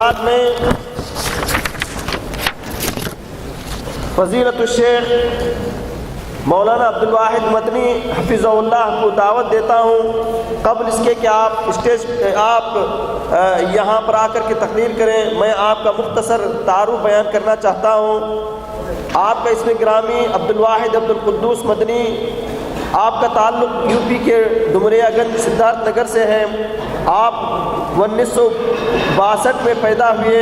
بعد میں فضیلت الشیخ مولانا عبدالواحد مدنی حفظہ اللہ کو دعوت دیتا ہوں قبل اس کے کہ آپ یہاں پر آ کر کے تقریر کریں۔ میں آپ کا مختصر تعارف بیان کرنا چاہتا ہوں۔ آپ کا اسم گرامی عبدالواحد عبدالقدوس مدنی، آپ کا تعلق یو پی کے ڈمریا گنج سدھارتھ نگر سے ہے۔ آپ 1962 میں پیدا ہوئے،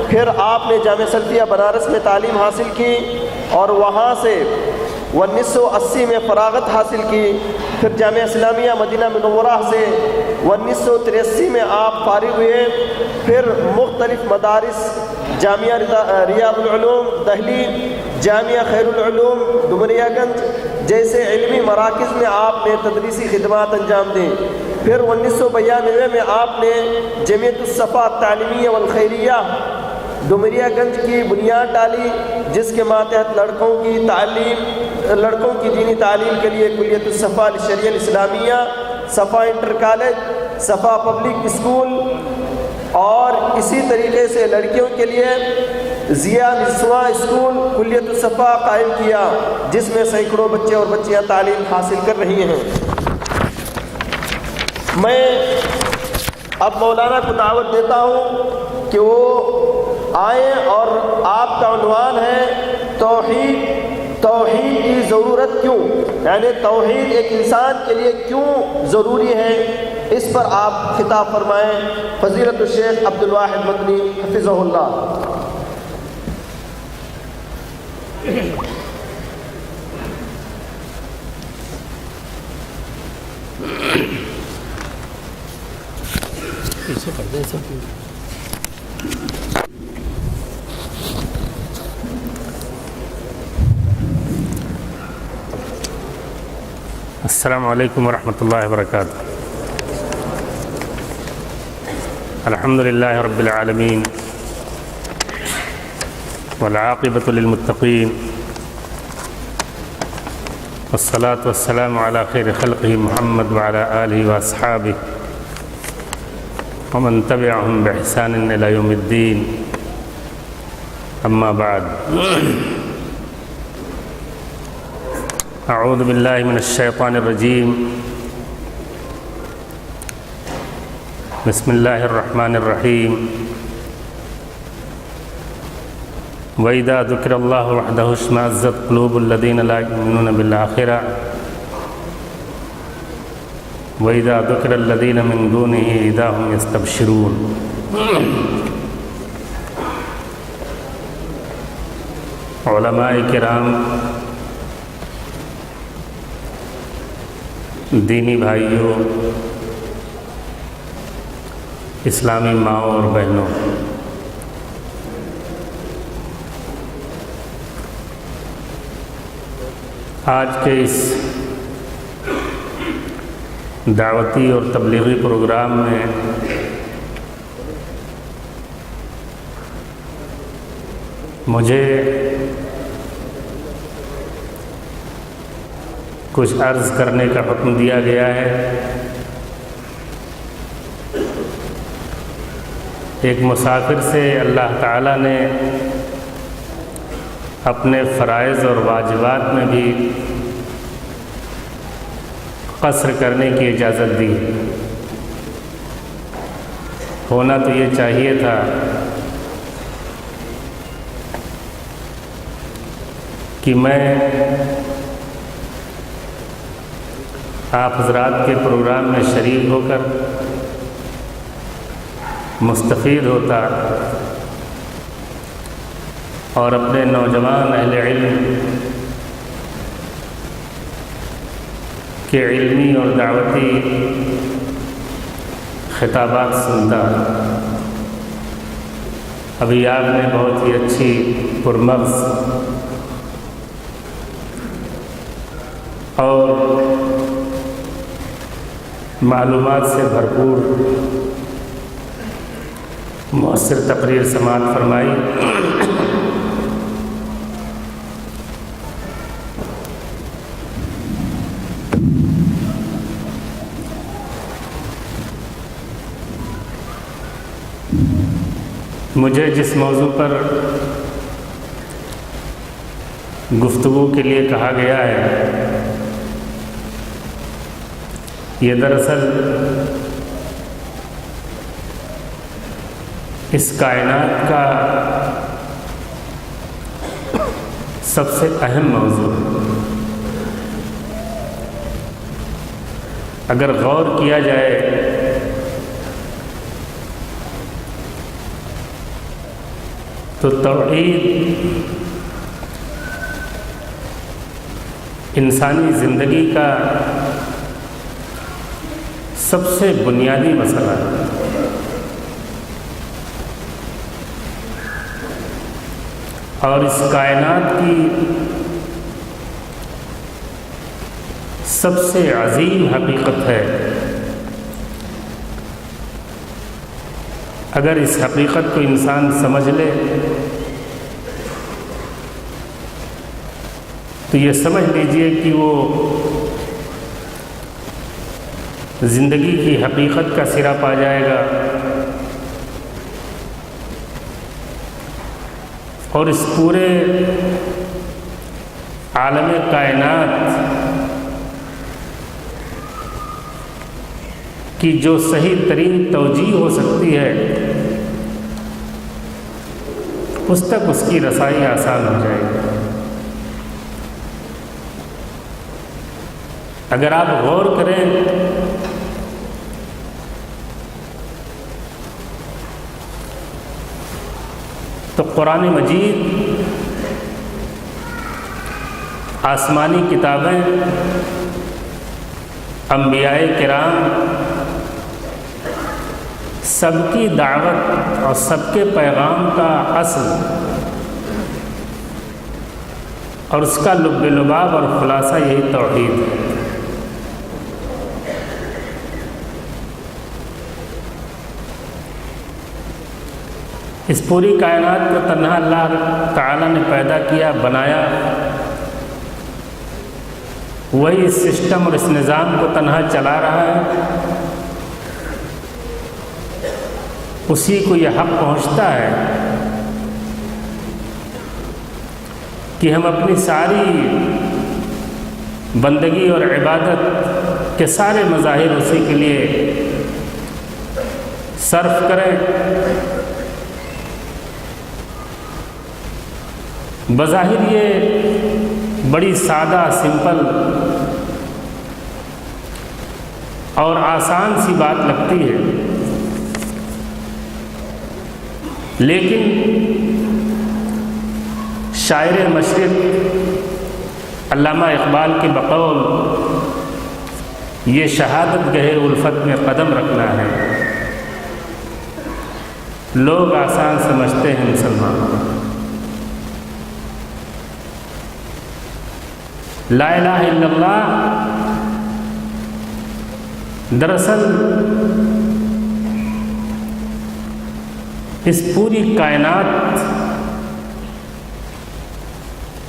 پھر آپ نے جامعہ سلفیہ بنارس میں تعلیم حاصل کی اور وہاں سے 1980 میں فراغت حاصل کی۔ پھر جامعہ اسلامیہ مدینہ منورہ سے 1983 میں آپ فارغ ہوئے۔ پھر مختلف مدارس، جامعہ ریاض العلوم دہلی، جامعہ خیر العلوم ڈمریا گنج جیسے علمی مراکز میں آپ نے تدریسی خدمات انجام دیں۔ پھر 1992 میں آپ نے جمعیت الصفا التعلیمیہ والخیریہ ڈمریا گنج کی بنیاد ڈالی، جس کے ماتحت لڑکوں کی دینی تعلیم کے لیے کلیت الصفا للشریعہ الاسلامیہ، صفا انٹر کالج، صفا پبلک اسکول اور اسی طریقے سے لڑکیوں کے لیے ضیاء نسواں اسکول کلیت الصفا قائم کیا، جس میں سینکڑوں بچے اور بچیاں تعلیم حاصل کر رہی ہیں۔ میں اب مولانا کو دعوت دیتا ہوں کہ وہ آئیں، اور آپ کا عنوان ہے توحید کی ضرورت کیوں، یعنی توحید ایک انسان کے لیے کیوں ضروری ہے، اس پر آپ خطاب فرمائیں۔ فضیلت الشیخ عبدالواحد مدنی حفظہ اللہ۔ السلام علیکم ورحمۃ اللہ وبرکاتہ۔ الحمد للہ رب العالمین والعاقبۃ للمتقین والصلاة والسلام علی خیر خلقہ محمد وعلی آلہ واصحابہ ومن تبعهم بإحسان إلى يوم الدین، اما بعد۔ اعوذ باللہ من الشیطان الرجیم، بسم اللہ الرحمن الرحیم۔ وَإِذَا ذُكِرَ اللَّهُ وَحْدَهُ اشْمَأَزَّتْ قُلُوبُ الَّذِينَ لَا يُؤْمِنُونَ بِالْآخِرَةِ وَإِذَا ذُكِرَ الَّذِينَ مِن دُونِهِ إِذَا هُمْ يَسْتَبْشِرُونَ۔ علماء کرام، دینی بھائیوں، اسلامی ماؤں اور بہنوں، آج کے اس دعوتی اور تبلیغی پروگرام میں مجھے کچھ عرض کرنے کا حکم دیا گیا ہے۔ ایک مسافر سے اللہ تعالیٰ نے اپنے فرائض اور واجبات میں بھی قصر کرنے کی اجازت دی۔ ہونا تو یہ چاہیے تھا کہ میں آپ حضرات کے پروگرام میں شریک ہو کر مستفید ہوتا اور اپنے نوجوان اہل علم کے علمی اور دعوتی خطابات سنتا۔ ابھی آپ نے بہت ہی اچھی پرمغز اور معلومات سے بھرپور مؤثر تقریر سماعت فرمائی۔ مجھے جس موضوع پر گفتگو کے لیے کہا گیا ہے یہ دراصل اس کائنات کا سب سے اہم موضوع ہے۔ اگر غور کیا جائے تو توحید انسانی زندگی کا سب سے بنیادی مسئلہ ہے۔ اور اس کائنات کی سب سے عظیم حقیقت ہے۔ اگر اس حقیقت کو انسان سمجھ لے تو یہ سمجھ لیجئے کہ وہ زندگی کی حقیقت کا سرا پا جائے گا اور اس پورے عالم کائنات کی جو صحیح ترین توجیہ ہو سکتی ہے اس تک اس کی رسائی آسان ہو جائے گی۔ اگر آپ غور کریں تو قرآن مجید آسمانی کتابیں انبیاء کرام سب کی دعوت اور سب کے پیغام کا اصل اور اس کا لب لباب اور خلاصہ یہی توحید ہے۔ اس پوری کائنات کو تنہا اللہ تعالیٰ نے پیدا کیا، بنایا، وہی اس سسٹم اور اس نظام کو تنہا چلا رہا ہے، اسی کو یہ حق پہنچتا ہے کہ ہم اپنی ساری بندگی اور عبادت کے سارے مظاہر اسی کے لیے صرف کریں۔ بظاہر یہ بڑی سادہ، سمپل اور آسان سی بات لگتی ہے، لیکن شاعر مشرق علامہ اقبال کے بقول یہ شہادت گہے الفت میں قدم رکھنا ہے۔ لوگ آسان سمجھتے ہیں مسلمان، لا الہ الا اللہ دراصل اس پوری کائنات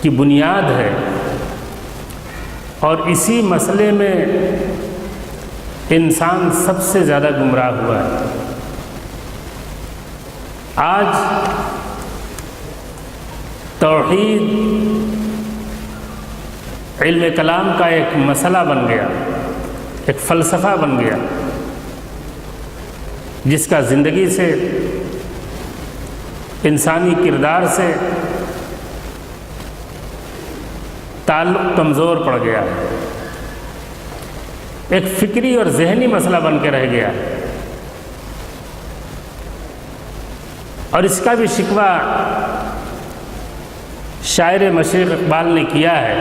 کی بنیاد ہے، اور اسی مسئلے میں انسان سب سے زیادہ گمراہ ہوا ہے۔ آج توحید علم کلام کا ایک مسئلہ بن گیا، ایک فلسفہ بن گیا، جس کا زندگی سے، انسانی کردار سے تعلق کمزور پڑ گیا، ایک فکری اور ذہنی مسئلہ بن کے رہ گیا۔ اور اس کا بھی شکوہ شاعر مشرق اقبال نے کیا ہے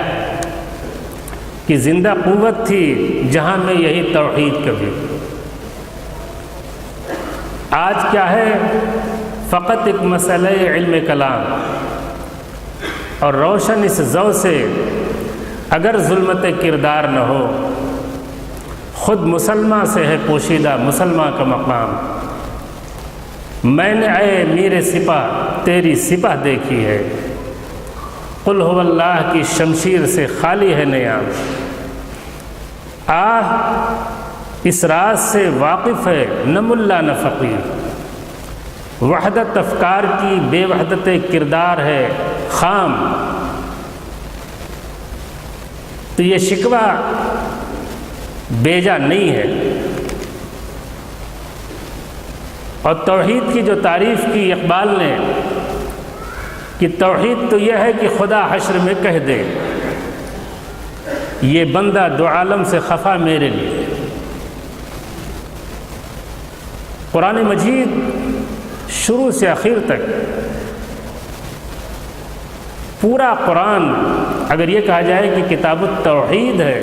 کہ زندہ قوت تھی جہاں میں یہی توحید کبھی۔ آج کیا ہے؟ فقط ایک مسئلہ علم کلام، اور روشن اس ضوء سے اگر ظلمت کردار نہ ہو، خود مسلمان سے ہے پوشیدہ مسلمان کا مقام۔ میں نے اے میرے سپاہ تیری سپاہ دیکھی ہے، قل هو اللہ کی شمشیر سے خالی ہے نیام۔ اس راز سے واقف ہے نہ ملا نہ فقیر، وحدت افکار کی بے وحدت کردار ہے خام، تو یہ شکوہ بیجا نہیں ہے۔ اور توحید کی جو تعریف کی اقبال نے کہ توحید تو یہ ہے کہ خدا حشر میں کہہ دے یہ بندہ دو عالم سے خفا میرے لیے۔ قرآن مجید شروع سے آخر تک پورا قرآن اگر یہ کہا جائے کہ کتاب التوحید ہے،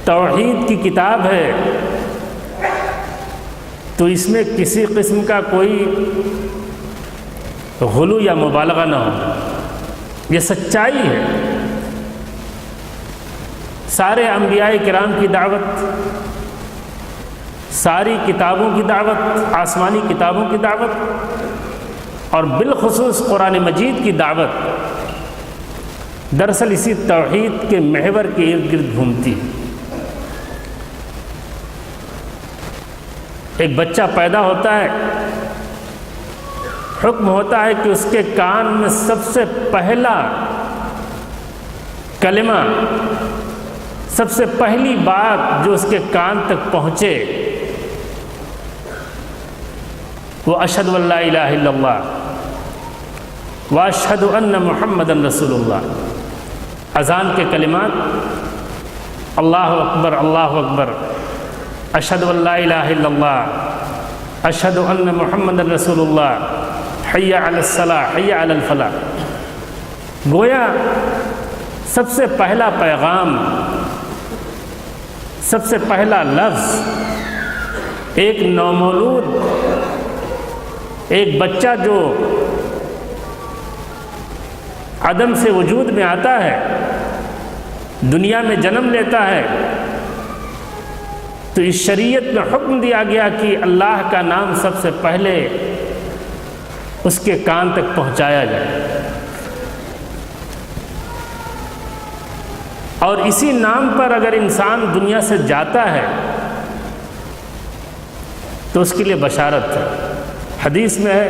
توحید کی کتاب ہے، تو اس میں کسی قسم کا کوئی غلو یا مبالغہ نہ ہو، یہ سچائی ہے۔ سارے انبیاء کرام کی دعوت، ساری کتابوں کی دعوت، آسمانی کتابوں کی دعوت اور بالخصوص قرآن مجید کی دعوت دراصل اسی توحید کے محور کے ارد گرد گھومتی ہے۔ ایک بچہ پیدا ہوتا ہے، حکم ہوتا ہے کہ اس کے کان میں سب سے پہلا کلمہ، سب سے پہلی بات جو اس کے کان تک پہنچے وہ اشہد ان لا الہ الا اللہ واشہد ان محمد رسول اللہ، اذان کے کلمات اللہ اکبر اللہ اکبر، اشہد ان لا الہ الا اللہ، اشہد ان محمد رسول اللہ، حی علی الصلاۃ حی علی الفلاح۔ گویا سب سے پہلا پیغام، سب سے پہلا لفظ ایک نومولود، ایک بچہ جو عدم سے وجود میں آتا ہے، دنیا میں جنم لیتا ہے، تو اس شریعت میں حکم دیا گیا کہ اللہ کا نام سب سے پہلے اس کے کان تک پہنچایا جائے، اور اسی نام پر اگر انسان دنیا سے جاتا ہے تو اس کے لیے بشارت ہے۔ حدیث میں ہے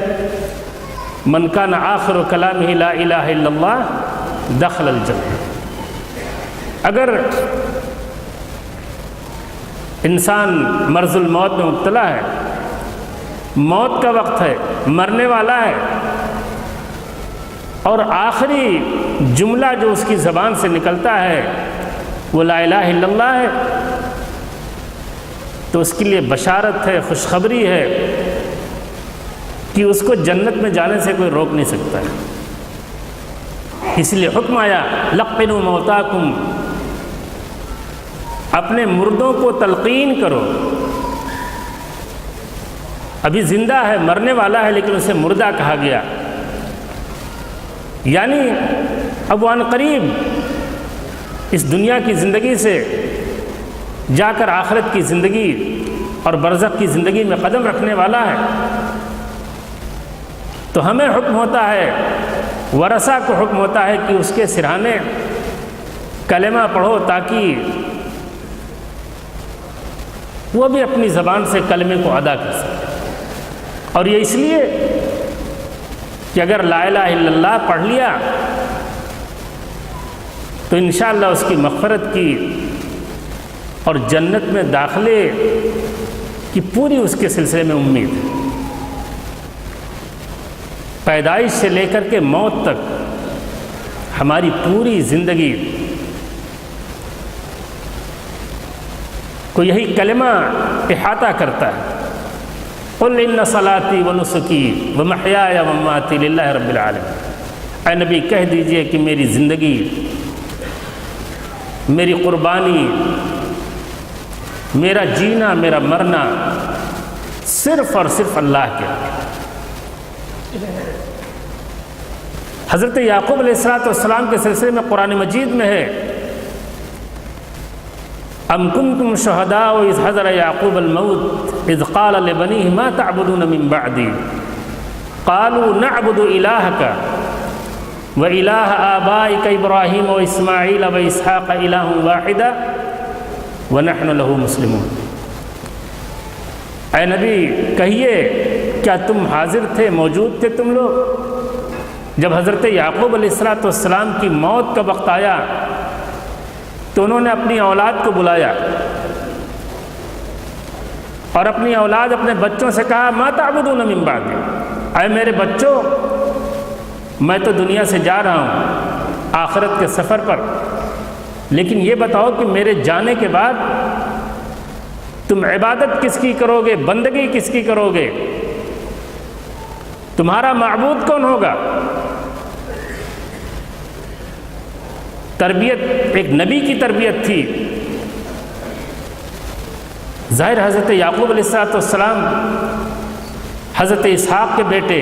من کان آخر کلامہ لا الہ الا اللہ دخل الجنہ۔ اگر انسان مرض الموت میں مبتلا ہے، موت کا وقت ہے، مرنے والا ہے، اور آخری جملہ جو اس کی زبان سے نکلتا ہے وہ لا الہ الا اللہ ہے، تو اس کے لیے بشارت ہے، خوشخبری ہے کہ اس کو جنت میں جانے سے کوئی روک نہیں سکتا ہے۔ اس لیے حکم آیا لقنوا موتاکم، اپنے مردوں کو تلقین کرو۔ ابھی زندہ ہے، مرنے والا ہے، لیکن اسے مردہ کہا گیا، یعنی اب وہ عنقریب اس دنیا کی زندگی سے جا کر آخرت کی زندگی اور برزخ کی زندگی میں قدم رکھنے والا ہے۔ تو ہمیں حکم ہوتا ہے، ورثہ کو حکم ہوتا ہے کہ اس کے سرہانے کلمہ پڑھو تاکہ وہ بھی اپنی زبان سے کلمے کو ادا کر سکے۔ اور یہ اس لیے کہ اگر لا الہ الا اللہ پڑھ لیا تو انشاءاللہ اس کی مغفرت کی اور جنت میں داخلے کی پوری اس کے سلسلے میں امید ہے۔ پیدائش سے لے کر کے موت تک ہماری پوری زندگی کو یہی کلمہ احاطہ کرتا ہے، قل ان صلاتی ونسکی ومحیای ومماتی للہ رب العالمین۔ اے نبی کہہ دیجئے کہ میری زندگی، میری قربانی، میرا جینا، میرا مرنا صرف اور صرف اللہ کے لیے۔ حضرت یعقوب علیہ السلام کے سلسلے میں قرآن مجید میں ہے ام کنتم شہداء اذ حضر یعقوب الموت اذ قال لبنیہ ما تعبدون من بعدی قالوا نعبد الہک وإلہ آبائک ابراہیم واسماعیل واسحاق الہ واحدا ونحن له مسلمون۔ اے نبی کہیے کیا تم حاضر تھے، موجود تھے تم لوگ جب حضرت یعقوب علیہ السلام کی موت کا وقت آیا تو انہوں نے اپنی اولاد کو بلایا اور اپنی اولاد اپنے بچوں سے کہا ما تعبدون من بعدی، اے میرے بچوں میں تو دنیا سے جا رہا ہوں آخرت کے سفر پر، لیکن یہ بتاؤ کہ میرے جانے کے بعد تم عبادت کس کی کرو گے، بندگی کس کی کرو گے، تمہارا معبود کون ہوگا؟ تربیت ایک نبی کی تربیت تھی۔ ظاہر حضرت یعقوب علیہ السلام حضرت اسحاق کے بیٹے،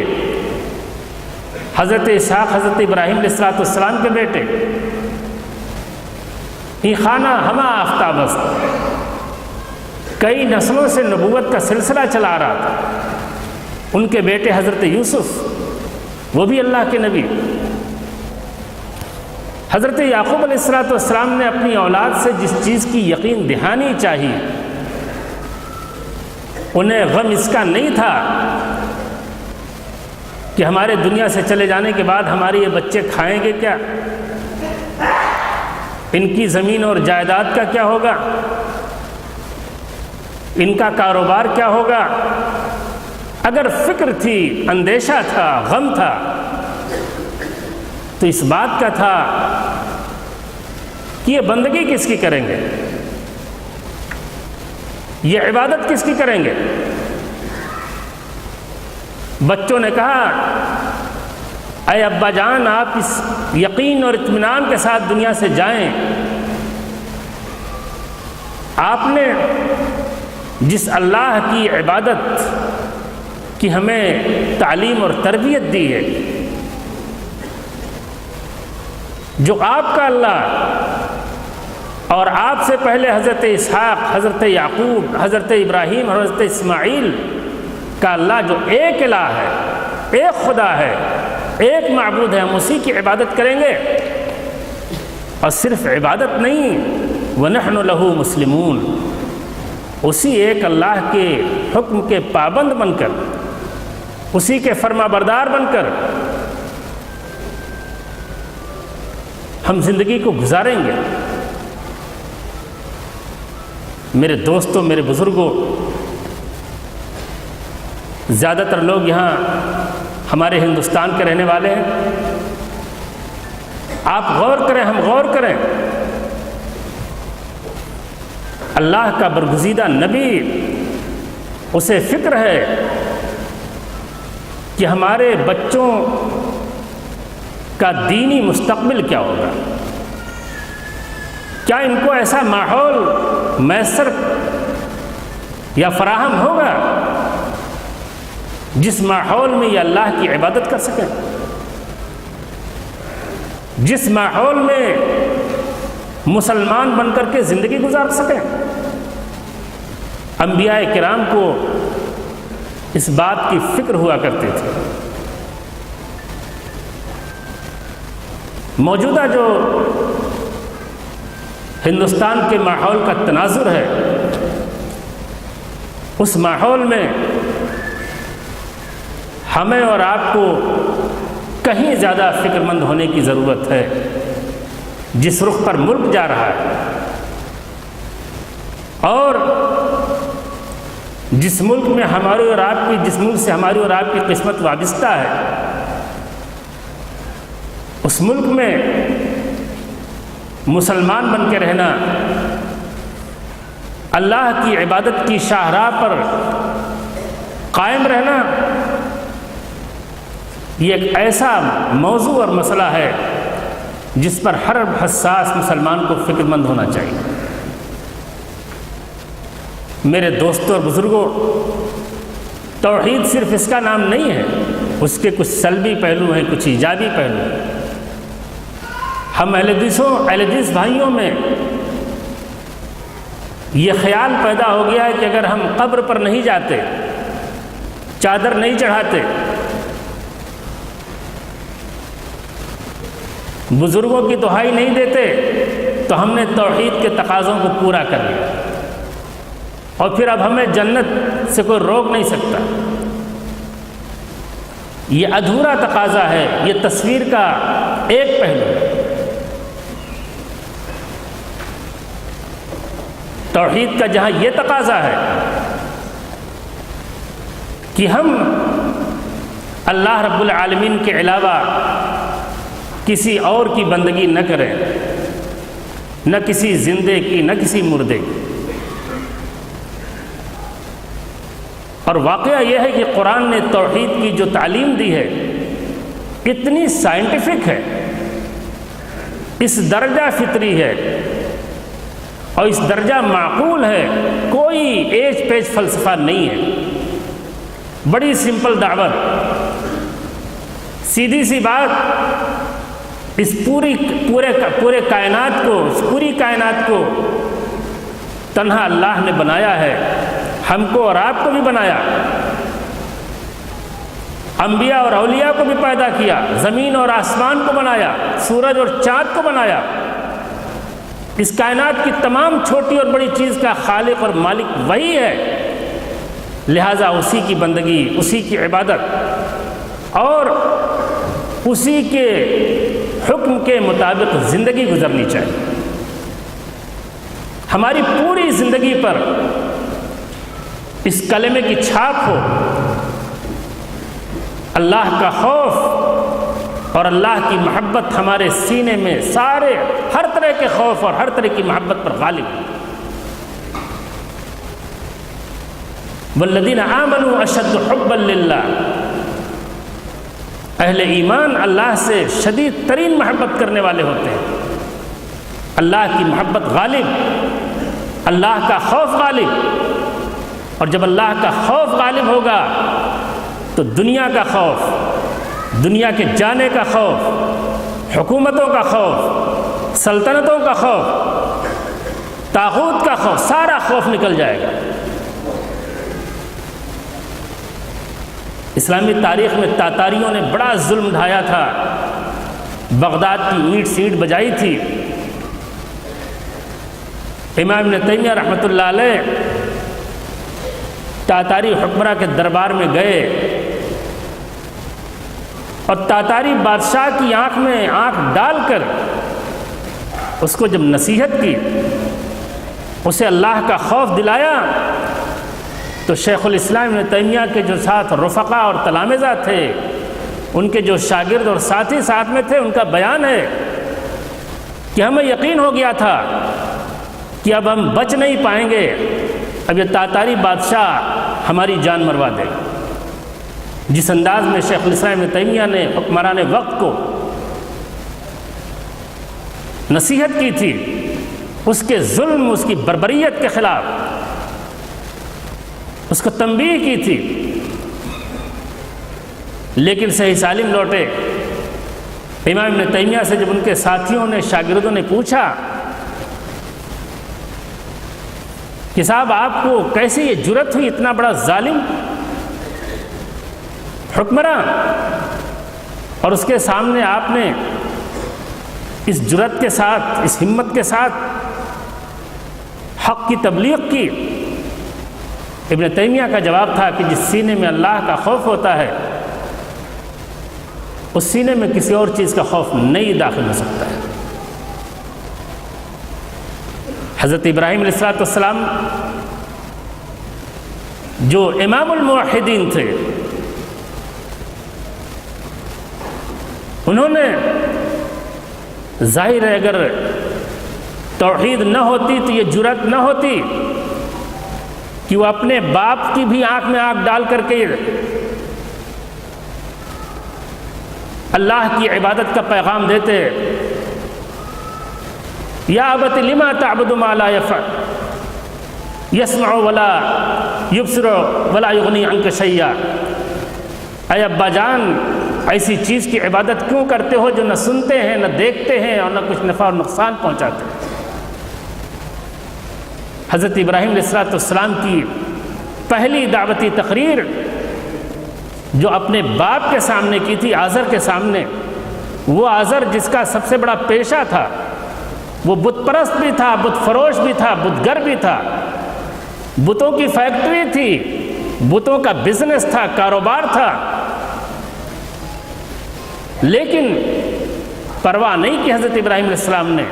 حضرت اسحاق حضرت ابراہیم علیہ السلام کے بیٹے، یہ خانہ ہمہ آفتاب است، کئی نسلوں سے نبوت کا سلسلہ چلا رہا تھا۔ ان کے بیٹے حضرت یوسف وہ بھی اللہ کے نبی۔ حضرت یعقوب علیہ السلام نے اپنی اولاد سے جس چیز کی یقین دہانی چاہیے، انہیں غم اس کا نہیں تھا کہ ہمارے دنیا سے چلے جانے کے بعد ہمارے یہ بچے کھائیں گے کیا، ان کی زمین اور جائیداد کا کیا ہوگا، ان کا کاروبار کیا ہوگا۔ اگر فکر تھی، اندیشہ تھا، غم تھا تو اس بات کا تھا کہ یہ بندگی کس کی کریں گے، یہ عبادت کس کی کریں گے۔ بچوں نے کہا اے ابا جان آپ اس یقین اور اطمینان کے ساتھ دنیا سے جائیں، آپ نے جس اللہ کی عبادت کی ہمیں تعلیم اور تربیت دی ہے، جو آپ کا اللہ اور آپ سے پہلے حضرت اسحاق، حضرت یعقوب، حضرت ابراہیم اور حضرت اسماعیل کا اللہ جو ایک الہ ہے، ایک خدا ہے، ایک معبود ہے، ہم اسی کی عبادت کریں گے۔ اور صرف عبادت نہیں، وَنَحْنُ لَهُ مُسْلِمُونَ، اسی ایک اللہ کے حکم کے پابند بن کر، اسی کے فرما بردار بن کر ہم زندگی کو گزاریں گے۔ میرے دوستوں، میرے بزرگوں، زیادہ تر لوگ یہاں ہمارے ہندوستان کے رہنے والے ہیں، آپ غور کریں، ہم غور کریں، اللہ کا برگزیدہ نبی اسے فکر ہے کہ ہمارے بچوں کا دینی مستقبل کیا ہوگا، کیا ان کو ایسا ماحول میسر یا فراہم ہوگا جس ماحول میں یہ اللہ کی عبادت کر سکیں، جس ماحول میں مسلمان بن کر کے زندگی گزار سکیں۔ انبیاء کرام کو اس بات کی فکر ہوا کرتی تھی۔ موجودہ جو ہندوستان کے ماحول کا تناظر ہے، اس ماحول میں ہمیں اور آپ کو کہیں زیادہ فکر مند ہونے کی ضرورت ہے۔ جس رخ پر ملک جا رہا ہے اور جس ملک میں ہماری اور آپ کی، جس ملک سے ہماری اور آپ کی قسمت وابستہ ہے، اس ملک میں مسلمان بن کے رہنا، اللہ کی عبادت کی شاہراہ پر قائم رہنا، یہ ایک ایسا موضوع اور مسئلہ ہے جس پر ہر حساس مسلمان کو فکر مند ہونا چاہیے۔ میرے دوستوں اور بزرگوں، توحید صرف اس کا نام نہیں ہے، اس کے کچھ سلبی پہلو ہیں، کچھ ایجابی پہلو ہیں۔ ہم اہل حدیث بھائیوں میں یہ خیال پیدا ہو گیا ہے کہ اگر ہم قبر پر نہیں جاتے، چادر نہیں چڑھاتے، بزرگوں کی دہائی نہیں دیتے، تو ہم نے توحید کے تقاضوں کو پورا کر لیا، اور پھر اب ہمیں جنت سے کوئی روک نہیں سکتا۔ یہ ادھورا تقاضا ہے، یہ تصویر کا ایک پہلو ہے۔ توحید کا جہاں یہ تقاضا ہے کہ ہم اللہ رب العالمین کے علاوہ کسی اور کی بندگی نہ کریں، نہ کسی زندے کی نہ کسی مردے کی۔ اور واقعہ یہ ہے کہ قرآن نے توحید کی جو تعلیم دی ہے اتنی سائنٹیفک ہے، اس درجہ فطری ہے اور اس درجہ معقول ہے، کوئی ایج پیچ فلسفہ نہیں ہے، بڑی سمپل دعوت، سیدھی سی بات۔ اس پورے کائنات کو، اس پوری کائنات کو تنہا اللہ نے بنایا ہے، ہم کو اور آپ کو بھی بنایا، انبیاء اور اولیاء کو بھی پیدا کیا، زمین اور آسمان کو بنایا، سورج اور چاند کو بنایا۔ اس کائنات کی تمام چھوٹی اور بڑی چیز کا خالق اور مالک وہی ہے، لہٰذا اسی کی بندگی، اسی کی عبادت اور اسی کے حکم کے مطابق زندگی گزرنی چاہیے۔ ہماری پوری زندگی پر اس کلمے کی چھاپ ہو، اللہ کا خوف اور اللہ کی محبت ہمارے سینے میں سارے ہر طرح کے خوف اور ہر طرح کی محبت پر غالب ہو۔ والذین آمنوا اشد حبا للہ، اہل ایمان اللہ سے شدید ترین محبت کرنے والے ہوتے ہیں۔ اللہ کی محبت غالب، اللہ کا خوف غالب، اور جب اللہ کا خوف غالب ہوگا تو دنیا کا خوف، دنیا کے جانے کا خوف، حکومتوں کا خوف، سلطنتوں کا خوف، طاغوت کا خوف، سارا خوف نکل جائے گا۔ اسلامی تاریخ میں تاتاریوں نے بڑا ظلم ڈھایا تھا، بغداد کی اینٹ سیٹ بجائی تھی۔ امام ابن تیمیہ رحمۃ اللہ علیہ تاتاری حکمراں کے دربار میں گئے اور تاتاری بادشاہ کی آنکھ میں آنکھ ڈال کر اس کو جب نصیحت کی، اسے اللہ کا خوف دلایا، تو شیخ الاسلام ابن تیمیہ کے جو ساتھ رفقا اور تلامذہ تھے، ان کے جو شاگرد اور ساتھی ساتھ میں تھے، ان کا بیان ہے کہ ہمیں یقین ہو گیا تھا کہ اب ہم بچ نہیں پائیں گے، اب یہ تاتاری بادشاہ ہماری جان مروا دے گا۔ جس انداز میں شیخ الاسلام ابن تیمیہ نے حکمران وقت کو نصیحت کی تھی، اس کے ظلم، اس کی بربریت کے خلاف اس کو تنبیہ کی تھی، لیکن صحیح سالم لوٹے۔ امام ابن تیمیہ سے جب ان کے ساتھیوں نے، شاگردوں نے پوچھا کہ صاحب آپ کو کیسے یہ جرأت ہوئی، اتنا بڑا ظالم حکمراں، اور اس کے سامنے آپ نے اس جرأت کے ساتھ، اس ہمت کے ساتھ حق کی تبلیغ کی؟ ابن تیمیہ کا جواب تھا کہ جس سینے میں اللہ کا خوف ہوتا ہے، اس سینے میں کسی اور چیز کا خوف نہیں داخل ہو سکتا ہے۔ حضرت ابراہیم علیہ السلام جو امام الموحدین تھے، انہوں نے ظاہر ہے اگر توحید نہ ہوتی تو یہ جرأت نہ ہوتی کہ وہ اپنے باپ کی بھی آنکھ میں آنکھ ڈال کر کے اللہ کی عبادت کا پیغام دیتے، یا ابت لما تعبد ما لا یسمع ولا یبصر ولا یغنی عنک شیئا، اے ابا جان ایسی چیز کی عبادت کیوں کرتے ہو جو نہ سنتے ہیں، نہ دیکھتے ہیں اور نہ کچھ نفع اور نقصان پہنچاتے ہیں۔ حضرت ابراہیم علیہ السلام کی پہلی دعوتی تقریر جو اپنے باپ کے سامنے کی تھی، آزر کے سامنے، وہ آزر جس کا سب سے بڑا پیشہ تھا، وہ بت پرست بھی تھا، بت فروش بھی تھا، بت گر بھی تھا، بتوں کی فیکٹری تھی، بتوں کا بزنس تھا، کاروبار تھا، لیکن پرواہ نہیں کی حضرت ابراہیم علیہ السلام نے،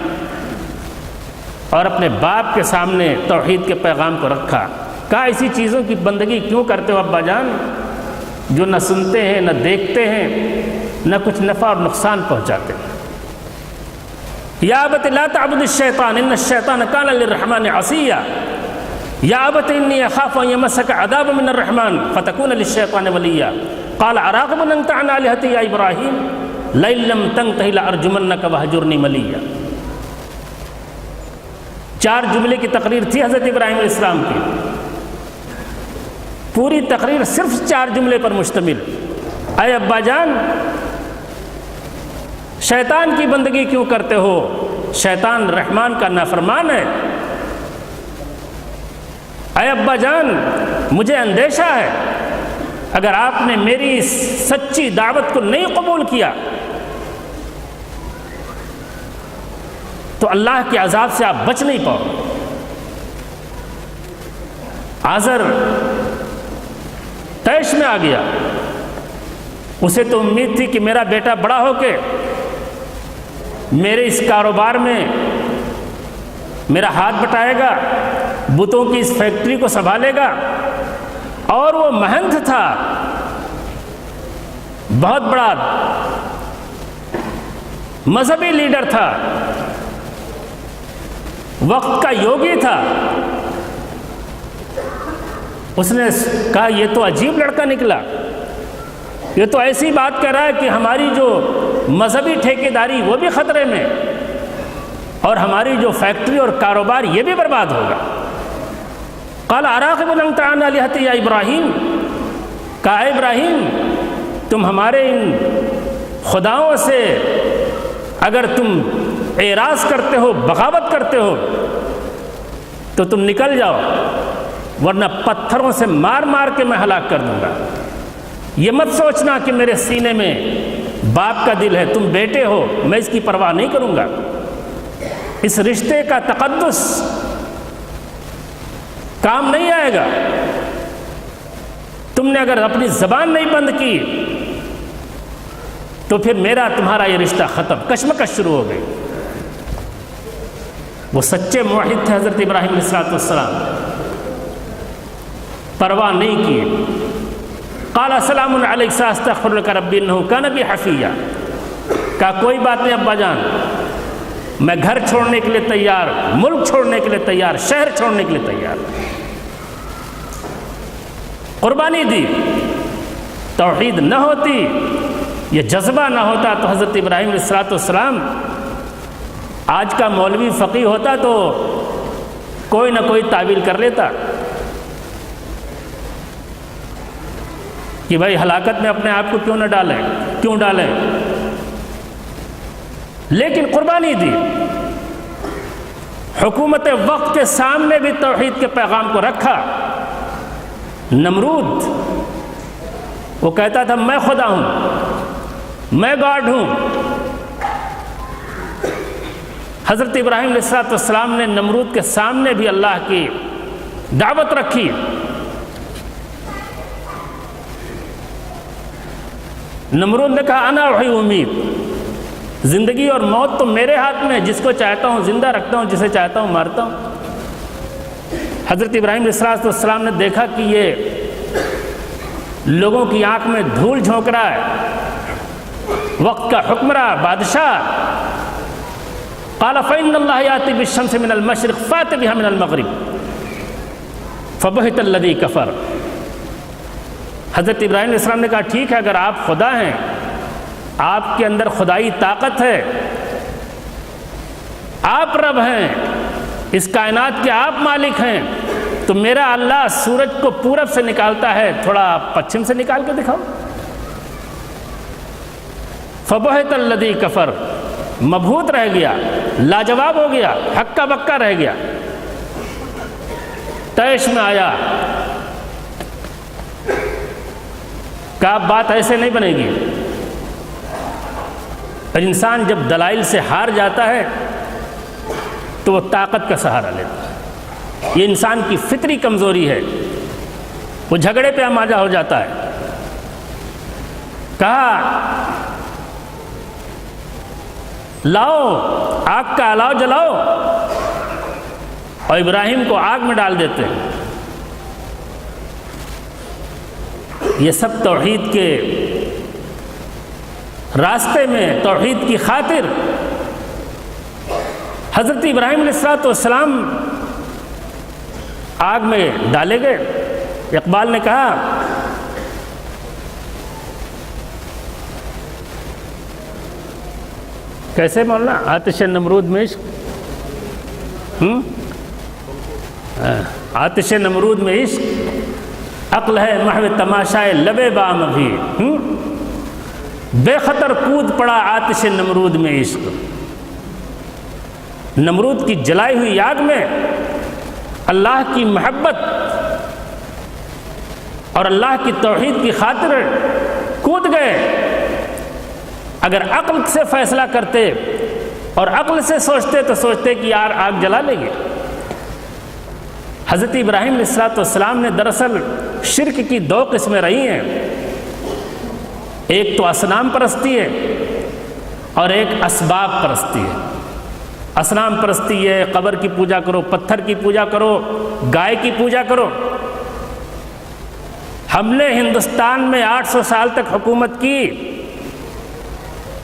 اور اپنے باپ کے سامنے توحید کے پیغام کو رکھا۔ کہا ایسی چیزوں کی بندگی کیوں کرتے ہو ابا جان، جو نہ سنتے ہیں نہ دیکھتے ہیں نہ کچھ نفع اور نقصان پہنچاتے ہیں۔ یا ابت لا تعبد الشیطان ان الشیطان کان للرحمن عصیا، یا ابت انی اخاف ان یمسک عذاب من الرحمن فتکون للشیطان ولیا، قال اراغب انت عن آلہتی یا ابراہیم لئن لم تنتہ لارجمنک وہجرنی ملیا۔ 4 جملے کی تقریر تھی حضرت ابراہیم علیہ السلام کی، پوری تقریر صرف 4 جملے پر مشتمل۔ اے ابا جان، شیطان کی بندگی کیوں کرتے ہو؟ شیطان رحمان کا نافرمان ہے۔ اے ابا جان، مجھے اندیشہ ہے اگر آپ نے میری اس سچی دعوت کو نہیں قبول کیا تو اللہ کے عذاب سے آپ بچ نہیں پاؤ۔ آزر طیش میں آ گیا، اسے تو امید تھی کہ میرا بیٹا بڑا ہو کے میرے اس کاروبار میں میرا ہاتھ بٹائے گا، بتوں کی اس فیکٹری کو سنبھالے گا، اور وہ مہنت تھا، بہت بڑا مذہبی لیڈر تھا، وقت کا یوگی تھا۔ اس نے کہا یہ تو عجیب لڑکا نکلا، یہ تو ایسی بات کہہ رہا ہے کہ ہماری جو مذہبی ٹھیکیداری وہ بھی خطرے میں، اور ہماری جو فیکٹری اور کاروبار یہ بھی برباد ہوگا۔ قال اراغب انت عن آلہتی یا ابراہیم، کہا اے ابراہیم، تم ہمارے ان خداؤں سے اگر تم اعراض کرتے ہو، بغاوت کرتے ہو تو تم نکل جاؤ، ورنہ پتھروں سے مار مار کے میں ہلاک کر دوں گا۔ یہ مت سوچنا کہ میرے سینے میں باپ کا دل ہے، تم بیٹے ہو، میں اس کی پرواہ نہیں کروں گا۔ اس رشتے کا تقدس کام نہیں آئے گا۔ تم نے اگر اپنی زبان نہیں بند کی تو پھر میرا تمہارا یہ رشتہ ختم۔ کشمکش شروع ہو گئی۔ وہ سچے موحد تھے حضرت ابراہیم علیہ السلام، پرواہ نہیں کی۔ قال السلام علیک ساستغفر لک ربی انہ کان بی حفیہ، کہا کوئی بات نہیں ابا جان، میں گھر چھوڑنے کے لیے تیار، ملک چھوڑنے کے لیے تیار، شہر چھوڑنے کے لیے تیار۔ قربانی دی۔ توحید نہ ہوتی، یہ جذبہ نہ ہوتا تو حضرت ابراہیم علیہ السلام آج کا مولوی فقیہ ہوتا تو کوئی نہ کوئی تعویل کر لیتا کہ بھائی ہلاکت میں اپنے آپ کو کیوں نہ ڈالیں، کیوں ڈالیں، لیکن قربانی دی۔ حکومت وقت کے سامنے بھی توحید کے پیغام کو رکھا۔ نمرود وہ کہتا تھا میں خدا ہوں، میں گاڈ ہوں۔ حضرت ابراہیم علیہ السلام نے نمرود کے سامنے بھی اللہ کی دعوت رکھی۔ نمرود نے کہا انا احیی امید، زندگی اور موت تو میرے ہاتھ میں، جس کو چاہتا ہوں زندہ رکھتا ہوں، جسے چاہتا ہوں مارتا ہوں۔ حضرت ابراہیم علیہ السلام نے دیکھا کہ یہ لوگوں کی آنکھ میں دھول جھونک رہا ہے، وقت کا حکمراں، بادشاہ۔ قال فإن اللہ یأتی بالشمس من المشرق فأت بها من المغرب فبہت الذی کفر۔ حضرت ابراہیم علیہ السلام نے کہا ٹھیک ہے، اگر آپ خدا ہیں، آپ کے اندر خدائی طاقت ہے، آپ رب ہیں، اس کائنات کے آپ مالک ہیں، تو میرا اللہ سورج کو پورب سے نکالتا ہے، تھوڑا پچھم سے نکال کے دکھاؤ۔ فبہت الذی کفر، مبہوت رہ گیا، لاجواب ہو گیا، ہکا بکا رہ گیا، طیش میں آیا۔ کہا بات ایسے نہیں بنے گی۔ اور انسان جب دلائل سے ہار جاتا ہے تو وہ طاقت کا سہارا لیتا ہے، یہ انسان کی فطری کمزوری ہے۔ وہ جھگڑے پہ آمادہ ہو جاتا ہے۔ کہا لاؤ آگ کا الاؤ جلاؤ، اور ابراہیم کو آگ میں ڈال دیتے ہیں۔ یہ سب توحید کے راستے میں، توحید کی خاطر حضرت ابراہیم علیہ السلام آگ میں ڈالے گئے۔ اقبال نے کہا کیسے مولانا، آتش نمرود میں عشق، آتش نمرود میں عشق، عقل ہے محو تماشائے لبے بام بھی، بے خطر کود پڑا آتش نمرود میں عشق۔ نمرود کی جلائی ہوئی آگ میں اللہ کی محبت اور اللہ کی توحید کی خاطر کود گئے۔ اگر عقل سے فیصلہ کرتے اور عقل سے سوچتے تو سوچتے کہ یار آگ جلا لیں گے۔ حضرت ابراہیم علیہ السلام نے دراصل شرک کی دو قسمیں رہی ہیں، ایک تو اصنام پرستی ہے اور ایک اسباب پرستی ہے۔ اصنام پرستی ہے قبر کی پوجا کرو، پتھر کی پوجا کرو، گائے کی پوجا کرو۔ ہم نے ہندوستان میں 800 سال تک حکومت کی،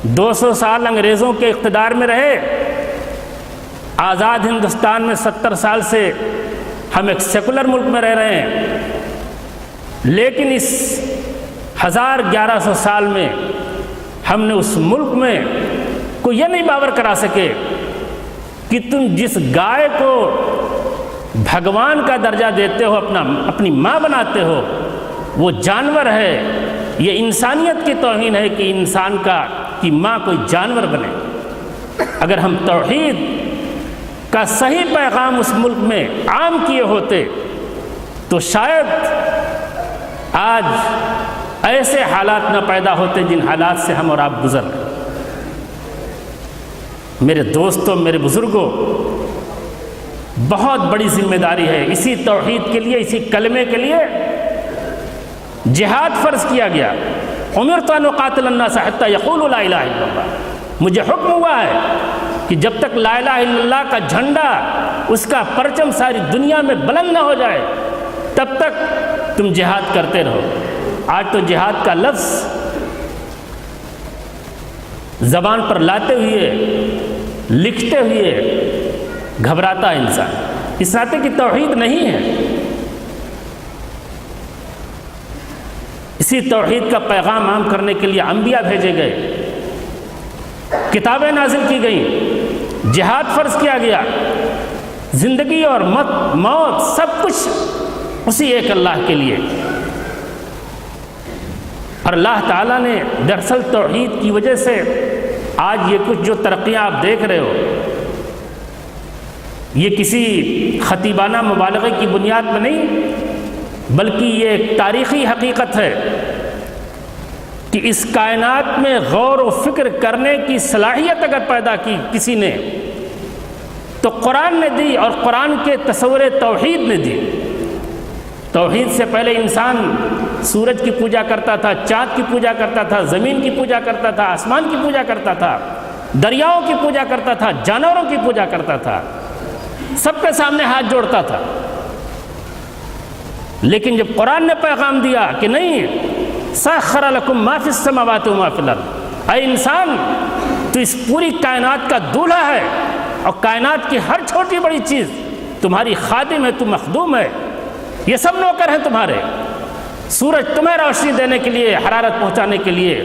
200 سال انگریزوں کے اقتدار میں رہے، آزاد ہندوستان میں 70 سال سے ہم ایک سیکولر ملک میں رہ رہے ہیں، لیکن اس 1100 سال میں ہم نے اس ملک میں کو یہ نہیں باور کرا سکے کہ تم جس گائے کو بھگوان کا درجہ دیتے ہو، اپنی ماں بناتے ہو، وہ جانور ہے۔ یہ انسانیت کی توہین ہے کہ انسان کی ماں کوئی جانور بنے۔ اگر ہم توحید کا صحیح پیغام اس ملک میں عام کیے ہوتے تو شاید آج ایسے حالات نہ پیدا ہوتے جن حالات سے ہم اور آپ گزر رہے۔ میرے دوستوں، میرے بزرگوں، بہت بڑی ذمہ داری ہے۔ اسی توحید کے لیے، اسی کلمے کے لیے جہاد فرض کیا گیا۔ امرت ان اقاتل الناس حتی یقولوا لا الہ الا اللہ، مجھے حکم ہوا ہے کہ جب تک لا الہ الا اللہ کا جھنڈا، اس کا پرچم ساری دنیا میں بلند نہ ہو جائے تب تک تم جہاد کرتے رہو۔ آج تو جہاد کا لفظ زبان پر لاتے ہوئے، لکھتے ہوئے گھبراتا ہے انسان۔ اس ناطے کی توحید نہیں ہے۔ اسی توحید کا پیغام عام کرنے کے لیے انبیاء بھیجے گئے، کتابیں نازل کی گئیں، جہاد فرض کیا گیا، زندگی اور موت سب کچھ اسی ایک اللہ کے لیے۔ اور اللہ تعالیٰ نے دراصل توحید کی وجہ سے آج یہ کچھ جو ترقیاں آپ دیکھ رہے ہو، یہ کسی خطیبانہ مبالغے کی بنیاد میں نہیں، بلکہ یہ ایک تاریخی حقیقت ہے کہ اس کائنات میں غور و فکر کرنے کی صلاحیت اگر پیدا کی کسی نے تو قرآن نے دی، اور قرآن کے تصور توحید نے دی۔ توحید سے پہلے انسان سورج کی پوجا کرتا تھا، چاند کی پوجا کرتا تھا، زمین کی پوجا کرتا تھا، آسمان کی پوجا کرتا تھا، دریاؤں کی پوجا کرتا تھا، جانوروں کی پوجا کرتا تھا، سب کے سامنے ہاتھ جوڑتا تھا۔ لیکن جب قرآن نے پیغام دیا کہ نہیں، سخر لکم ما فی السماوات و ما فی الارض، اے انسان تو اس پوری کائنات کا دولہا ہے، اور کائنات کی ہر چھوٹی بڑی چیز تمہاری خادم ہے، تو مخدوم ہے، یہ سب نوکر ہیں تمہارے۔ سورج تمہیں روشنی دینے کے لیے، حرارت پہنچانے کے لیے،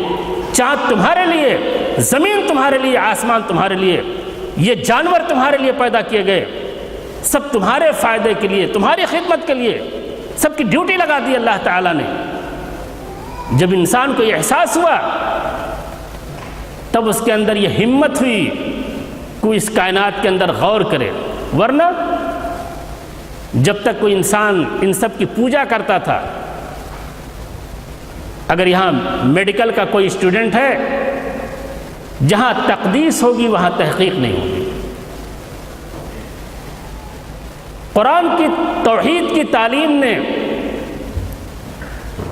چاند تمہارے لیے، زمین تمہارے لیے، آسمان تمہارے لیے، یہ جانور تمہارے لیے پیدا کیے گئے، سب تمہارے فائدے کے لیے، تمہاری خدمت کے لیے، سب کی ڈیوٹی لگا دی اللہ تعالیٰ نے۔ جب انسان کو یہ احساس ہوا تب اس کے اندر یہ ہمت ہوئی کہ اس کائنات کے اندر غور کرے، ورنہ جب تک کوئی انسان ان سب کی پوجا کرتا تھا، اگر یہاں میڈیکل کا کوئی اسٹوڈنٹ ہے، جہاں تقدیس ہوگی وہاں تحقیق نہیں ہوگی۔ قرآن کی توحید کی تعلیم نے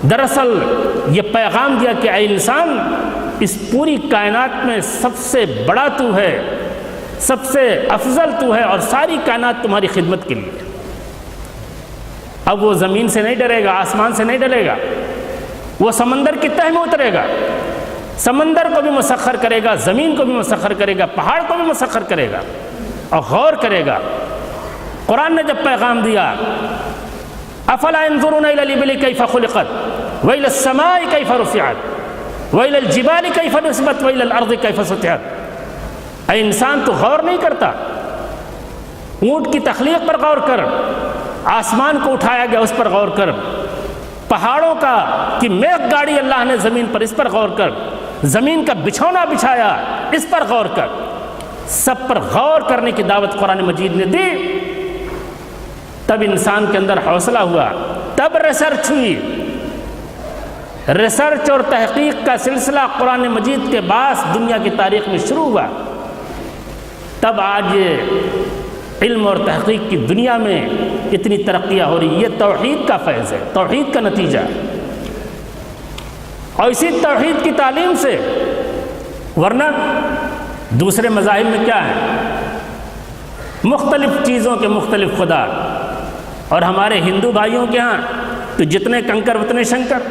دراصل یہ پیغام دیا کہ اے انسان، اس پوری کائنات میں سب سے بڑا تو ہے، سب سے افضل تو ہے، اور ساری کائنات تمہاری خدمت کے لیے۔ اب وہ زمین سے نہیں ڈرے گا، آسمان سے نہیں ڈرے گا، وہ سمندر کی تہ میں اترے گا، سمندر کو بھی مسخر کرے گا، زمین کو بھی مسخر کرے گا، پہاڑ کو بھی مسخر کرے گا، اور غور کرے گا۔ قرآن نے جب پیغام دیا افلا ينظرون الى الابل كيف خلقت والى السماء كيف رفعت والى الجبال كيف نصبت والى الارض كيف سطحت، اے انسان تو غور نہیں کرتا؟ اونٹ کی تخلیق پر غور کر، آسمان کو اٹھایا گیا اس پر غور کر، پہاڑوں کا کہ میغ گاڑی اللہ نے زمین پر، اس پر غور کر، زمین کا بچھونا بچھایا اس پر غور کر۔ سب پر غور کرنے کی دعوت قرآن مجید نے دی، تب انسان کے اندر حوصلہ ہوا، تب ریسرچ ہوئی۔ ریسرچ اور تحقیق کا سلسلہ قرآن مجید کے باعث دنیا کی تاریخ میں شروع ہوا، تب آج یہ علم اور تحقیق کی دنیا میں اتنی ترقیاں ہو رہی۔ یہ توحید کا فیض ہے، توحید کا نتیجہ ہے، اور اسی توحید کی تعلیم سے، ورنہ دوسرے مذاہب میں کیا ہے؟ مختلف چیزوں کے مختلف خدا، اور ہمارے ہندو بھائیوں کے ہاں تو جتنے کنکر اتنے شنکر،